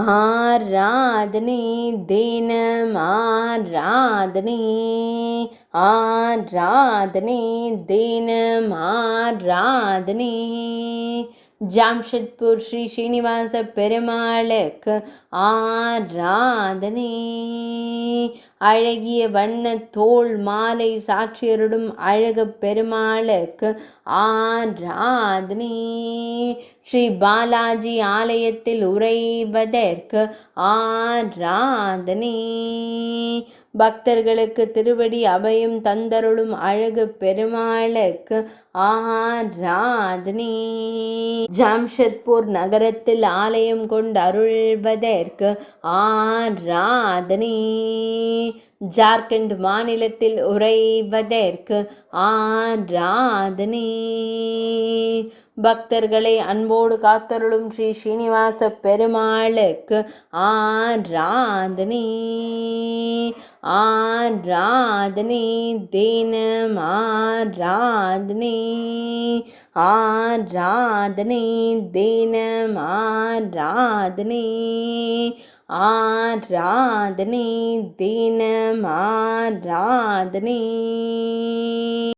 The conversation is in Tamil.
ஆராதனை தினம் ஆராதனை, ஆராதனை தினம் ஆராதனை. ஜாம்ஷெட்பூர் ஸ்ரீ ஸ்ரீனிவாச பெருமாளுக்கு ஆராதனை. அழகிய வண்ண தோள் மாலை சாட்சியருடும் அழகு பெருமாளுக்கு ஆராதனை. ஸ்ரீ பாலாஜி ஆலயத்தில் உறைவதற்கு ஆராதனை. பக்தர்களுக்கு திருவடி அபயம் தந்தருளும் அழகு பெருமாளுக்கு ஆராதனை. ஜாம்ஷெட்பூர் நகரத்தில் ஆலயம் கொண்டு அருள்வதற்கு ஆராதனை. ஜார்க்கண்ட் மாநிலத்தில் உறைவதற்கு ஆராதனை. பக்தர்களை அன்போடு காத்தருளும் ஸ்ரீ ஸ்ரீனிவாச பெருமாளுக்கு ஆராதனை. ஆராதனை தினம் ஆராதனை, ஆராதனை தினம் ஆராதனை, ஆராதனை தினம் ஆராதனை.